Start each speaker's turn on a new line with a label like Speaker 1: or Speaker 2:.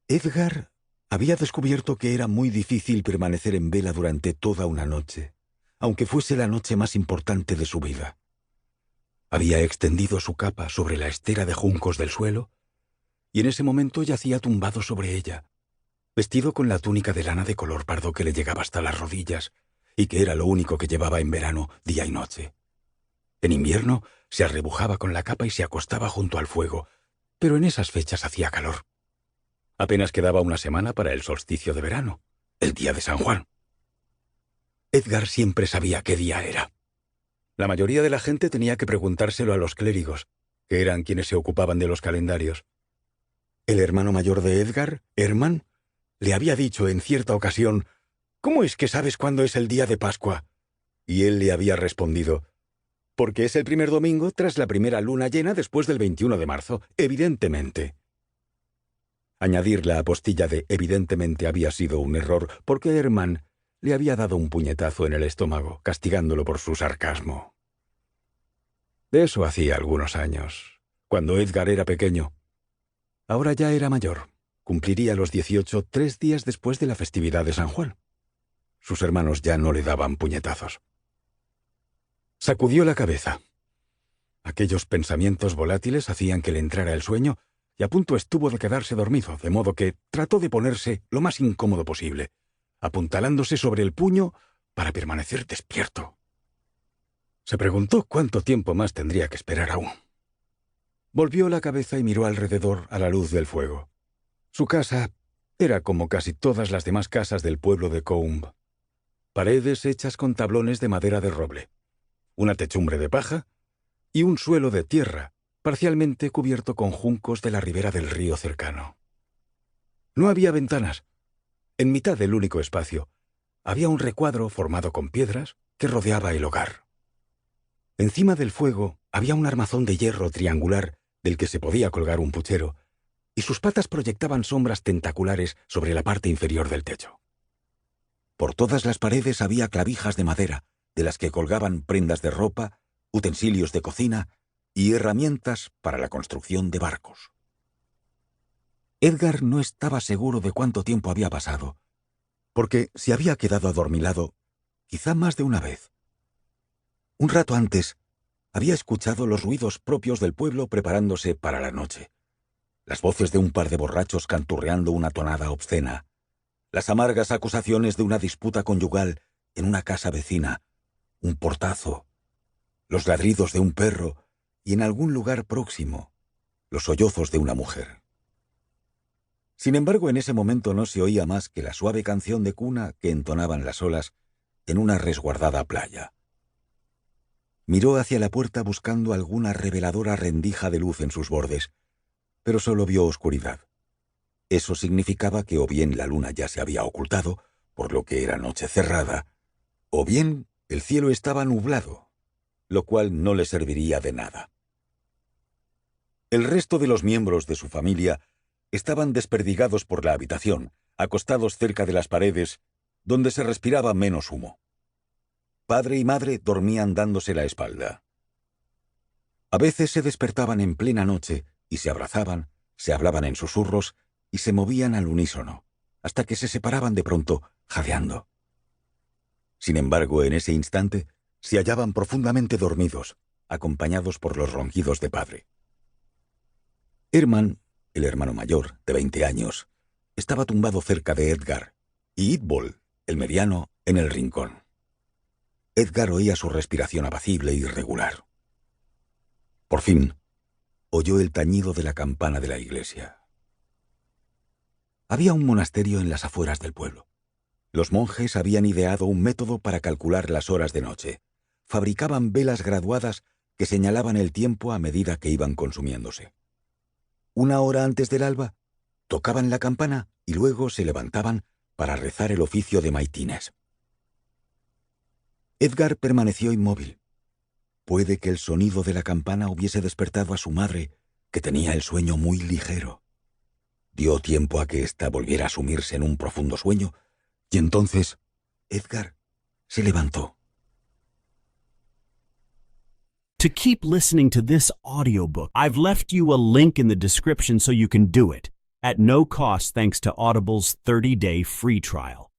Speaker 1: Edgar había descubierto que era muy difícil permanecer en vela durante toda una noche, aunque fuese la noche más importante de su vida. Había extendido su capa sobre la estera de juncos del suelo, y en ese momento yacía tumbado sobre ella, vestido con la túnica de lana de color pardo que le llegaba hasta las rodillas, y que era lo único que llevaba en verano, día y noche. En invierno se arrebujaba con la capa y se acostaba junto al fuego, pero en esas fechas hacía calor. Apenas quedaba una semana para el solsticio de verano, el día de San Juan. Edgar siempre sabía qué día era. La mayoría de la gente tenía que preguntárselo a los clérigos, que eran quienes se ocupaban de los calendarios. El hermano mayor de Edgar, Hermann, le había dicho en cierta ocasión: «¿Cómo es que sabes cuándo es el día de Pascua?». Y él le había respondido: «Porque es el primer domingo tras la primera luna llena después del 21 de marzo, evidentemente». Añadir la apostilla de «evidentemente» había sido un error, porque Hermann le había dado un puñetazo en el estómago, castigándolo por su sarcasmo. De eso hacía algunos años, cuando Edgar era pequeño. Ahora ya era mayor. Cumpliría los 18 3 días después de la festividad de San Juan. Sus hermanos ya no le daban puñetazos. Sacudió la cabeza. Aquellos pensamientos volátiles hacían que le entrara el sueño, y a punto estuvo de quedarse dormido, de modo que trató de ponerse lo más incómodo posible, apuntalándose sobre el puño para permanecer despierto. Se preguntó cuánto tiempo más tendría que esperar aún. Volvió la cabeza y miró alrededor a la luz del fuego. Su casa era como casi todas las demás casas del pueblo de Coombe. Paredes hechas con tablones de madera de roble, una techumbre de paja y un suelo de tierra, parcialmente cubierto con juncos de la ribera del río cercano. No había ventanas. En mitad del único espacio había un recuadro formado con piedras que rodeaba el hogar. Encima del fuego había un armazón de hierro triangular del que se podía colgar un puchero, y sus patas proyectaban sombras tentaculares sobre la parte inferior del techo. Por todas las paredes había clavijas de madera, de las que colgaban prendas de ropa, utensilios de cocina y herramientas para la construcción de barcos. Edgar no estaba seguro de cuánto tiempo había pasado, porque se había quedado adormilado quizá más de una vez. Un rato antes, había escuchado los ruidos propios del pueblo preparándose para la noche. Las voces de un par de borrachos canturreando una tonada obscena, las amargas acusaciones de una disputa conyugal en una casa vecina, un portazo, los ladridos de un perro y en algún lugar próximo, los sollozos de una mujer. Sin embargo, en ese momento no se oía más que la suave canción de cuna que entonaban las olas en una resguardada playa. Miró hacia la puerta buscando alguna reveladora rendija de luz en sus bordes, pero solo vio oscuridad. Eso significaba que o bien la luna ya se había ocultado, por lo que era noche cerrada, o bien el cielo estaba nublado, lo cual no le serviría de nada. El resto de los miembros de su familia estaban desperdigados por la habitación, acostados cerca de las paredes, donde se respiraba menos humo. Padre y madre dormían dándose la espalda. A veces se despertaban en plena noche y se abrazaban, se hablaban en susurros y se movían al unísono, hasta que se separaban de pronto, jadeando. Sin embargo, en ese instante, se hallaban profundamente dormidos, acompañados por los ronquidos de padre. Hermann, el hermano mayor, de 20 años, estaba tumbado cerca de Edgar, y Idbol, el mediano, en el rincón. Edgar oía su respiración apacible y regular. Por fin, oyó el tañido de la campana de la iglesia. Había un monasterio en las afueras del pueblo. Los monjes habían ideado un método para calcular las horas de noche. Fabricaban velas graduadas que señalaban el tiempo a medida que iban consumiéndose. Una hora antes del alba, tocaban la campana y luego se levantaban para rezar el oficio de maitines. Edgar permaneció inmóvil. Puede que el sonido de la campana hubiese despertado a su madre, que tenía el sueño muy ligero. Dio tiempo a que ésta volviera a sumirse en un profundo sueño, y entonces Edgar se levantó.
Speaker 2: To keep listening to this audiobook, I've left you a link in the description so you can do it. at no cost thanks to Audible's 30-day free trial.